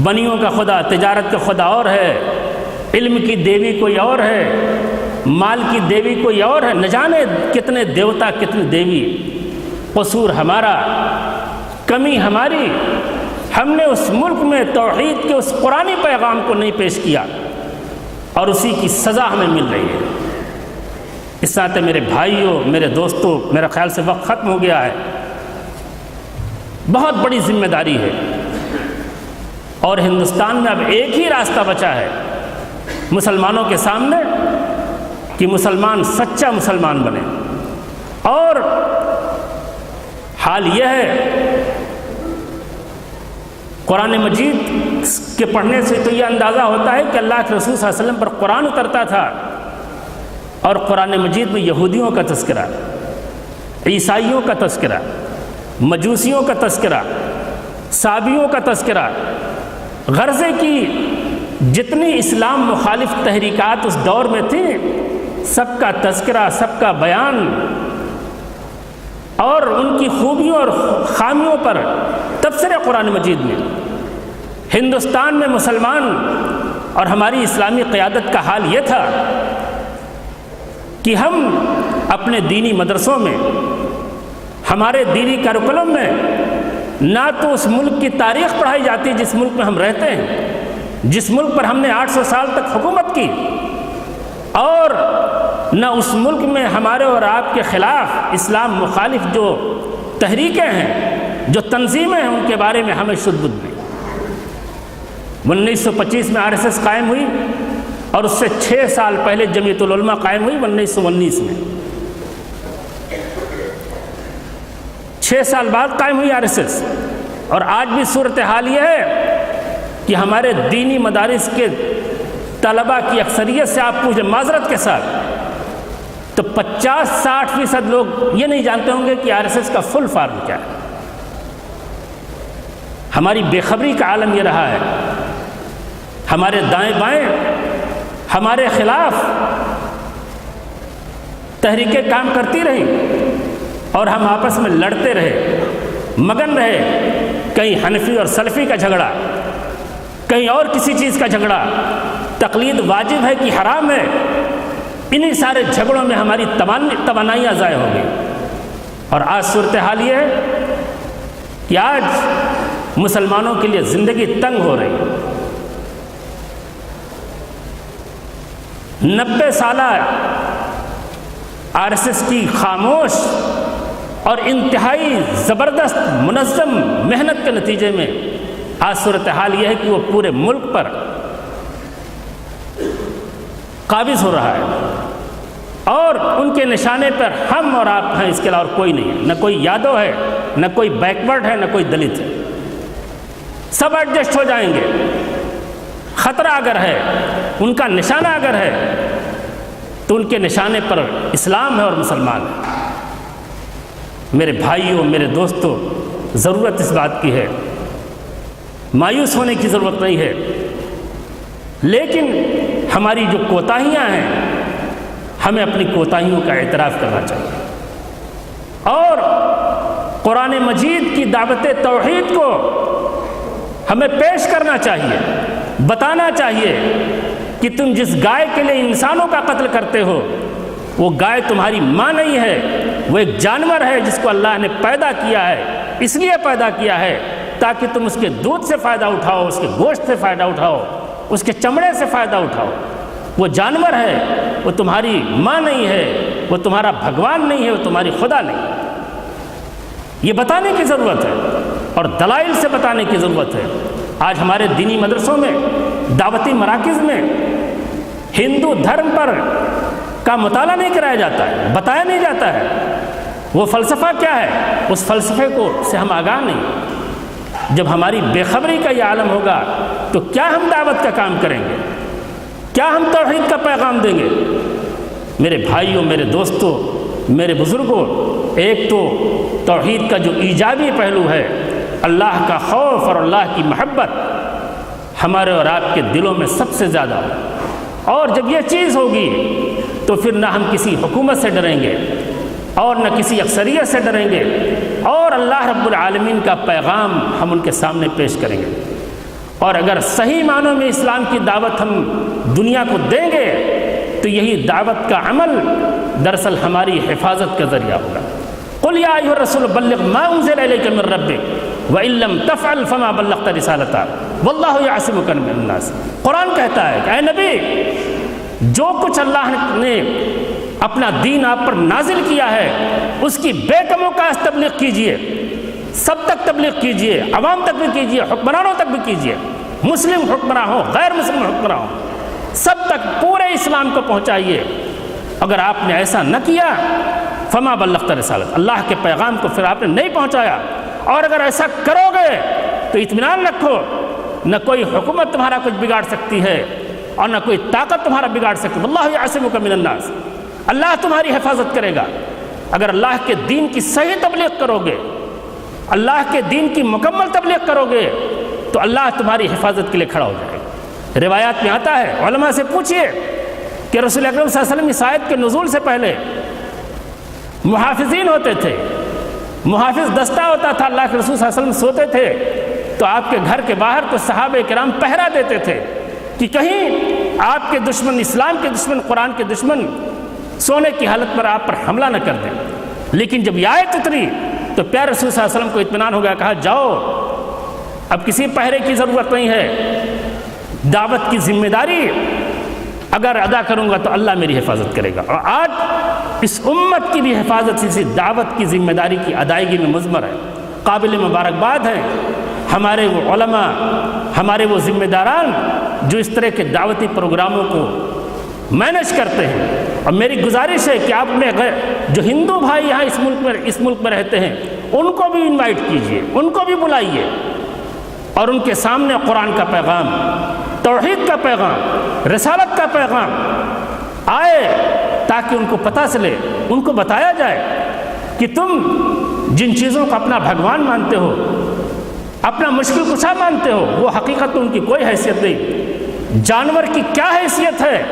بنیوں کا خدا، تجارت کا خدا اور ہے، علم کی دیوی کوئی اور ہے، مال کی دیوی کوئی اور ہے، نہ جانے کتنے دیوتا کتنے دیوی۔ قصور ہمارا، کمی ہماری، ہم نے اس ملک میں توحید کے اس قرآنی پیغام کو نہیں پیش کیا، اور اسی کی سزا ہمیں مل رہی ہے۔ اس ساتھ میرے بھائیوں، میرے دوستوں، میرا خیال سے وقت ختم ہو گیا ہے۔ بہت بڑی ذمہ داری ہے، اور ہندوستان میں اب ایک ہی راستہ بچا ہے مسلمانوں کے سامنے کہ مسلمان سچا مسلمان بنے۔ اور حال یہ ہے، قرآن مجید کے پڑھنے سے تو یہ اندازہ ہوتا ہے کہ اللہ کے رسول صلی اللہ علیہ وسلم پر قرآن اترتا تھا، اور قرآن مجید میں یہودیوں کا تذکرہ، عیسائیوں کا تذکرہ، مجوسیوں کا تذکرہ، صابیوں کا تذکرہ، غرضے کی جتنی اسلام مخالف تحریکات اس دور میں تھیں، سب کا تذکرہ، سب کا بیان، اور ان کی خوبیوں اور خامیوں پر تبصرے قرآن مجید میں۔ ہندوستان میں مسلمان اور ہماری اسلامی قیادت کا حال یہ تھا کہ ہم اپنے دینی مدرسوں میں، ہمارے دینی کریکولم میں نہ تو اس ملک کی تاریخ پڑھائی جاتی جس ملک میں ہم رہتے ہیں، جس ملک پر ہم نے 800 سال تک حکومت کی، اور نہ اس ملک میں ہمارے اور آپ کے خلاف اسلام مخالف جو تحریکیں ہیں، جو تنظیمیں ہیں، ان کے بارے میں ہمیں شد بدھ نہیں۔ 1925 میں RSS قائم ہوئی، اور اس سے 6 سال پہلے جمعیت العلماء قائم ہوئی 1919 میں۔ 6 سال بعد قائم ہوئی RSS، اور آج بھی صورتحال یہ ہے کہ ہمارے دینی مدارس کے طلباء کی اکثریت سے آپ پوچھیں معذرت کے ساتھ تو 50-60% لوگ یہ نہیں جانتے ہوں گے کہ RSS کا فل فارم کیا ہے۔ ہماری بے خبری کا عالم یہ رہا ہے، ہمارے دائیں بائیں ہمارے خلاف تحریکیں کام کرتی رہیں، اور ہم آپس میں لڑتے رہے، مگن رہے، کہیں حنفی اور سلفی کا جھگڑا، کہیں اور کسی چیز کا جھگڑا، تقلید واجب ہے کہ حرام ہے، انہی سارے جھگڑوں میں ہماری توانائیاں ضائع ہو گئی۔ اور آج صورتحال یہ ہے کہ آج مسلمانوں کے لیے زندگی تنگ ہو رہی ہے۔ 90 سالہ RSS کی خاموش اور انتہائی زبردست منظم محنت کے نتیجے میں آج صورتحال یہ ہے کہ وہ پورے ملک پر قابض ہو رہا ہے، اور ان کے نشانے پر ہم اور آپ ہیں، اس کے علاوہ کوئی نہیں ہے، نہ کوئی یادو ہے، نہ کوئی بیکورڈ ہے، نہ کوئی دلت ہے، سب ایڈجسٹ ہو جائیں گے۔ خطرہ اگر ہے، ان کا نشانہ اگر ہے، تو ان کے نشانے پر اسلام ہے اور مسلمان ہے۔ میرے بھائیوں، میرے دوستوں، ضرورت اس بات کی ہے مایوس ہونے کی ضرورت نہیں ہے، لیکن ہماری جو کوتاہیاں ہیں ہمیں اپنی کوتاہیوں کا اعتراف کرنا چاہیے، اور قرآن مجید کی دعوت توحید کو ہمیں پیش کرنا چاہیے، بتانا چاہیے کہ تم جس گائے کے لیے انسانوں کا قتل کرتے ہو وہ گائے تمہاری ماں نہیں ہے، وہ ایک جانور ہے جس کو اللہ نے پیدا کیا ہے، اس لیے پیدا کیا ہے تاکہ تم اس کے دودھ سے فائدہ اٹھاؤ، اس کے گوشت سے فائدہ اٹھاؤ، اس کے چمڑے سے فائدہ اٹھاؤ۔ وہ جانور ہے، وہ تمہاری ماں نہیں ہے، وہ تمہارا بھگوان نہیں ہے، وہ تمہاری خدا نہیں ہے۔ یہ بتانے کی ضرورت ہے اور دلائل سے بتانے کی ضرورت ہے۔ آج ہمارے دینی مدرسوں میں، دعوتی مراکز میں ہندو دھرم پر کا مطالعہ نہیں کرایا جاتا ہے، بتایا نہیں جاتا ہے وہ فلسفہ کیا ہے، اس فلسفے کو سے ہم آگاہ نہیں۔ جب ہماری بے خبری کا یہ عالم ہوگا تو کیا ہم دعوت کا کام کریں گے، کیا ہم توحید کا پیغام دیں گے؟ میرے بھائیوں، میرے دوستوں، میرے بزرگوں، ایک تو توحید کا جو ایجابی پہلو ہے، اللہ کا خوف اور اللہ کی محبت ہمارے اور آپ کے دلوں میں سب سے زیادہ ہو، اور جب یہ چیز ہوگی تو پھر نہ ہم کسی حکومت سے ڈریں گے اور نہ کسی اکثریت سے ڈریں گے، اور اللہ رب العالمین کا پیغام ہم ان کے سامنے پیش کریں گے۔ اور اگر صحیح معنوں میں اسلام کی دعوت ہم دنیا کو دیں گے تو یہی دعوت کا عمل دراصل ہماری حفاظت کا ذریعہ ہوگا۔ قل یا ایھا الرسول بلغ ما انزل الیک من ربک وان لم تفعل فما بلغت رسالتہ واللہ یعصمک من الناس۔ قرآن کہتا ہے کہ اے نبی، جو کچھ اللہ نے اپنا دین آپ پر نازل کیا ہے اس کی بے کم و کاس تبلیغ کیجئے، سب تک تبلیغ کیجئے، عوام تک بھی کیجئے، حکمرانوں تک بھی کیجئے، مسلم حکمراں ہوں، غیر مسلم حکمراں ہوں، سب تک پورے اسلام کو پہنچائیے۔ اگر آپ نے ایسا نہ کیا فما بلغت رسالت، اللہ کے پیغام کو پھر آپ نے نہیں پہنچایا۔ اور اگر ایسا کرو گے تو اطمینان رکھو، نہ کوئی حکومت تمہارا کچھ بگاڑ سکتی ہے اور نہ کوئی طاقت تمہارا بگاڑ سکتی۔ واللہ یعصمک من الناس، اللہ تمہاری حفاظت کرے گا۔ اگر اللہ کے دین کی صحیح تبلیغ کرو گے، اللہ کے دین کی مکمل تبلیغ کرو گے تو اللہ تمہاری حفاظت کے لیے کھڑا ہو جائے گا۔ روایات میں آتا ہے، علماء سے پوچھئے کہ رسول اکرم صلی اللہ علیہ وسلم اس آیت کے نزول سے پہلے محافظین ہوتے تھے، محافظ دستہ ہوتا تھا، اللہ کے رسول صلی اللہ علیہ وسلم سوتے تھے تو آپ کے گھر کے باہر تو صحابہ کرام پہرا دیتے تھے کہ کہیں آپ کے دشمن، اسلام کے دشمن، قرآن کے دشمن سونے کی حالت پر آپ پر حملہ نہ کر دیں۔ لیکن جب یہ آیت اتری تو پیارے رسول صلی اللہ علیہ وسلم کو اطمینان ہو گیا، کہا جاؤ، اب کسی پہرے کی ضرورت نہیں ہے، دعوت کی ذمہ داری اگر ادا کروں گا تو اللہ میری حفاظت کرے گا۔ اور آج اس امت کی بھی حفاظت اسی دعوت کی ذمہ داری کی ادائیگی میں مضمر ہے۔ قابل مبارکباد ہیں ہمارے وہ علماء، ہمارے وہ ذمہ داران جو اس طرح کے دعوتی پروگراموں کو مینج کرتے ہیں۔ اور میری گزارش ہے کہ آپ نے جو ہندو بھائی یہاں اس ملک میں رہتے ہیں ان کو بھی انوائٹ کیجئے، ان کو بھی بلائیے اور ان کے سامنے قرآن کا پیغام، توحید کا پیغام، رسالت کا پیغام آئے تاکہ ان کو پتہ چلے، ان کو بتایا جائے کہ تم جن چیزوں کو اپنا بھگوان مانتے ہو، اپنا مشکل کشا مانتے ہو، وہ حقیقت میں ان کی کوئی حیثیت نہیں۔ جانور کی کیا حیثیت ہے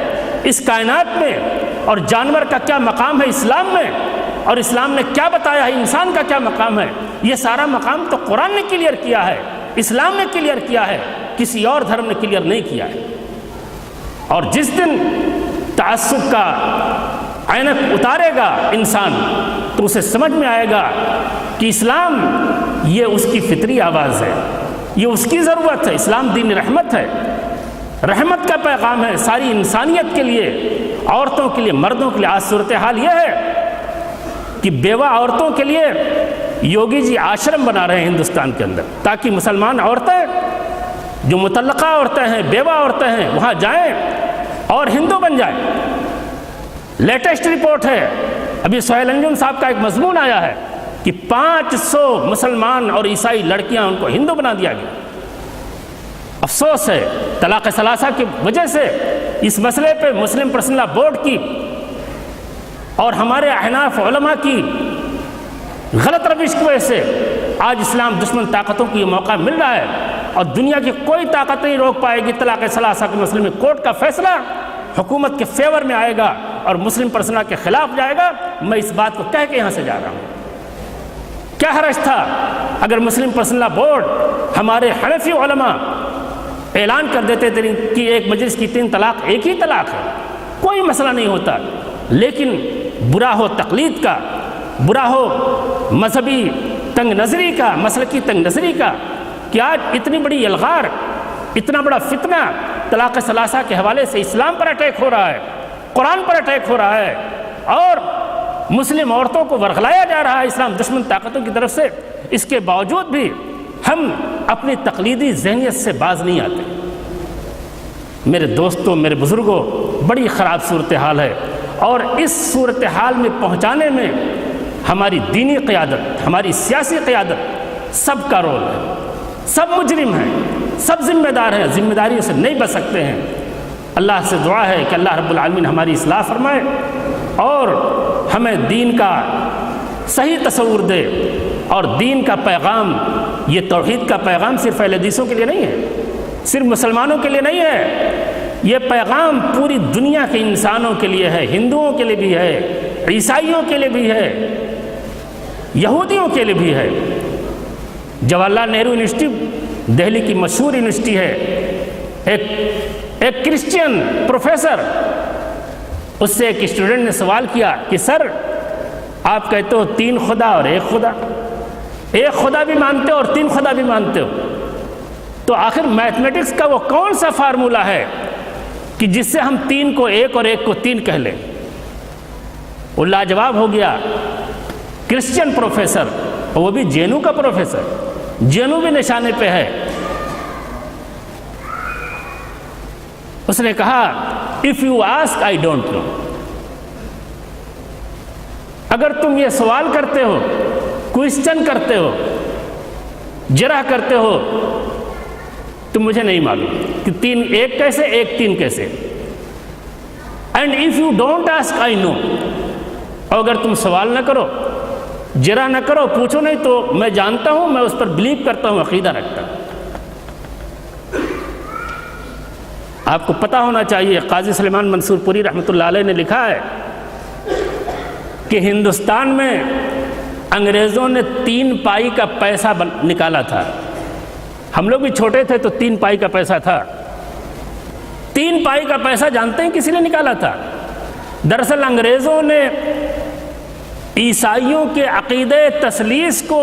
اس کائنات میں، اور جانور کا کیا مقام ہے اسلام میں، اور اسلام نے کیا بتایا ہے انسان کا کیا مقام ہے، یہ سارا مقام تو قرآن نے کلیئر کیا ہے، اسلام نے کلیئر کیا ہے، کسی اور دھرم نے کلیئر نہیں کیا ہے۔ اور جس دن تعصب کا عینک اتارے گا انسان تو اسے سمجھ میں آئے گا کہ اسلام یہ اس کی فطری آواز ہے، یہ اس کی ضرورت ہے۔ اسلام دین رحمت ہے، رحمت کا پیغام ہے ساری انسانیت کے لیے، عورتوں کے لیے، مردوں کے لیے۔ آج صورتحال یہ ہے کہ بیوہ عورتوں کے لیے یوگی جی آشرم بنا رہے ہیں ہندوستان کے اندر، تاکہ مسلمان عورتیں جو مطلقہ عورتیں ہیں، بیوہ عورتیں ہیں، وہاں جائیں اور ہندو بن جائیں۔ لیٹسٹ رپورٹ ہے، ابھی سہیل انجم صاحب کا ایک مضمون آیا ہے کہ 500 مسلمان اور عیسائی لڑکیاں ان کو ہندو بنا دیا گیا۔ افسوس ہے طلاق ثلاثہ کی وجہ سے اس مسئلے پہ مسلم پرسنل لا بورڈ کی اور ہمارے احناف علماء کی غلط روش کی وجہ سے آج اسلام دشمن طاقتوں کو یہ موقع مل رہا ہے اور دنیا کی کوئی طاقت نہیں روک پائے گی طلاق ثلاثہ کے مسئلے میں۔ کورٹ کا فیصلہ حکومت کے فیور میں آئے گا اور مسلم پرسنل کے خلاف جائے گا۔ میں اس بات کو کہہ کے یہاں سے جا رہا ہوں۔ کیا حرج تھا اگر مسلم پرسنل بورڈ ہمارے حنفی علماء اعلان کر دیتے تھے کہ ایک مجلس کی 3 طلاق ایک ہی طلاق ہے، کوئی مسئلہ نہیں ہوتا۔ لیکن برا ہو تقلید کا، برا ہو مذہبی تنگ نظری کا، مسلکی تنگ نظری کا، کہ آج اتنی بڑی الغار، اتنا بڑا فتنہ طلاق ثلاثہ کے حوالے سے اسلام پر اٹیک ہو رہا ہے، قرآن پر اٹیک ہو رہا ہے، اور مسلم عورتوں کو ورغلایا جا رہا ہے اسلام دشمن طاقتوں کی طرف سے۔ اس کے باوجود بھی ہم اپنی تقلیدی ذہنیت سے باز نہیں آتے۔ میرے دوستوں، میرے بزرگوں، بڑی خراب صورتحال ہے، اور اس صورتحال میں پہنچانے میں ہماری دینی قیادت، ہماری سیاسی قیادت، سب کا رول ہے۔ سب مجرم ہیں، سب ذمہ دار ہیں، ذمہ داریوں سے نہیں بچ سکتے ہیں۔ اللہ سے دعا ہے کہ اللہ رب العالمین ہماری اصلاح فرمائے اور ہمیں دین کا صحیح تصور دے، اور دین کا پیغام، یہ توحید کا پیغام صرف اہل حدیثوں کے لیے نہیں ہے، صرف مسلمانوں کے لیے نہیں ہے، یہ پیغام پوری دنیا کے انسانوں کے لیے ہے، ہندوؤں کے لیے بھی ہے، عیسائیوں کے لیے بھی ہے، یہودیوں کے لیے بھی ہے۔ جواہر لال نہرو یونیورسٹی دہلی کی مشہور یونیورسٹی ہے، ایک کرسچین پروفیسر، اس سے ایک اسٹوڈنٹ نے سوال کیا کہ سر آپ کہتے ہو 3 خدا اور 1 خدا، 1 خدا بھی مانتے ہو اور 3 خدا بھی مانتے ہو، تو آخر میتھمیٹکس کا وہ کون سا فارمولہ ہے کہ جس سے ہم 3 کو 1 اور 1 کو 3 کہہ لیں؟ وہ لاجواب ہو گیا، کرسچین پروفیسر، اور وہ بھی جے این یو کا پروفیسر، جے این یو بھی نشانے پہ ہے۔ اس نے کہا if you ask I don't know، اگر تم یہ سوال کرتے ہو، کوئسچن کرتے ہو، جرح کرتے ہو، تو مجھے نہیں معلوم کہ 3 1 کیسے، 1 3 کیسے۔ and if you don't ask I know، اور اگر تم سوال نہ کرو، جرح نہ کرو، پوچھو نہیں، تو میں جانتا ہوں، میں اس پر بلیو کرتا ہوں، عقیدہ رکھتا ہوں۔ آپ کو پتہ ہونا چاہیے، قاضی سلیمان منصور پوری رحمۃ اللہ علیہ نے لکھا ہے کہ ہندوستان میں انگریزوں نے 3 پائی کا پیسہ نکالا تھا۔ ہم لوگ بھی چھوٹے تھے تو 3 پائی کا پیسہ تھا۔ 3 پائی کا پیسہ جانتے ہیں کسی نے نکالا تھا؟ دراصل انگریزوں نے عیسائیوں کے عقیدہ تثلیث کو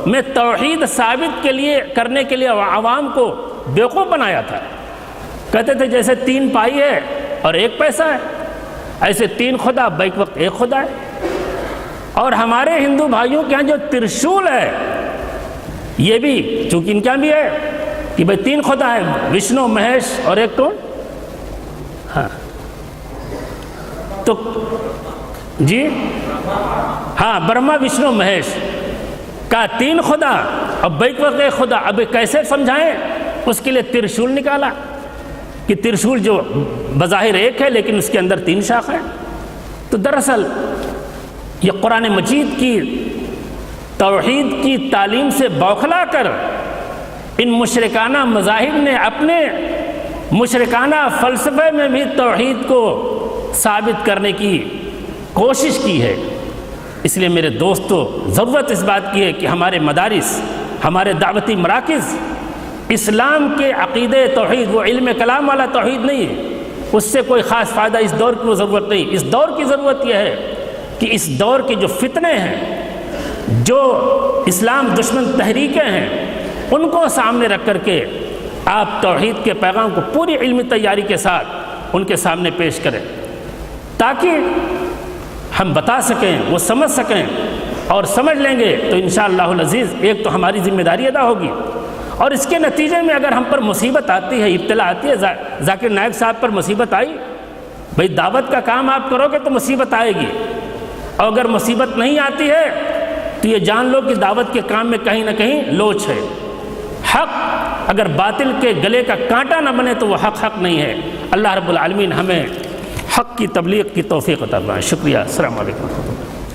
میں توحید ثابت کرنے کے لیے عوام کو بیوقوف بنایا تھا۔ کہتے تھے جیسے 3 پائی ہے اور 1 پیسہ ہے، ایسے 3 خدا بیک وقت 1 خدا ہے۔ اور ہمارے ہندو بھائیوں کے ہاں جو ترشول ہے، یہ بھی چونکہ ان کے ہاں بھی ہے کہ بھائی 3 خدا ہے، وشنو، مہیش اور 1 کون؟ ہاں تو جی ہاں، برہما، وشنو، مہیش کا 3 خدا اور بیک وقت 1 خدا۔ اب کیسے سمجھائیں؟ اس کے لیے ترشول نکالا کہ ترشول جو بظاہر 1 ہے لیکن اس کے اندر 3 شاخ ہیں۔ تو دراصل یہ قرآن مجید کی توحید کی تعلیم سے بوکھلا کر ان مشرکانہ مذاہب نے اپنے مشرکانہ فلسفے میں بھی توحید کو ثابت کرنے کی کوشش کی ہے۔ اس لیے میرے دوستو، ضرورت اس بات کی ہے کہ ہمارے مدارس، ہمارے دعوتی مراکز اسلام کے عقیدے توحید، وہ علم کلام والا توحید نہیں ہے، اس سے کوئی خاص فائدہ اس دور کی وہ ضرورت نہیں۔ اس دور کی ضرورت یہ ہے کہ اس دور کے جو فتنے ہیں، جو اسلام دشمن تحریکیں ہیں، ان کو سامنے رکھ کر کے آپ توحید کے پیغام کو پوری علمی تیاری کے ساتھ ان کے سامنے پیش کریں، تاکہ ہم بتا سکیں، وہ سمجھ سکیں، اور سمجھ لیں گے تو انشاءاللہ العزیز ایک تو ہماری ذمہ داری ادا ہوگی، اور اس کے نتیجے میں اگر ہم پر مصیبت آتی ہے، ابتلا آتی ہے، ذاکر نائک صاحب پر مصیبت آئی، بھئی دعوت کا کام آپ کرو گے تو مصیبت آئے گی، اور اگر مصیبت نہیں آتی ہے تو یہ جان لو کہ دعوت کے کام میں کہیں نہ کہیں لوچ ہے۔ حق اگر باطل کے گلے کا کانٹا نہ بنے تو وہ حق نہیں ہے۔ اللہ رب العالمین ہمیں حق کی تبلیغ کی توفیق عطا فرمائے۔ شکریہ، السلام علیکم۔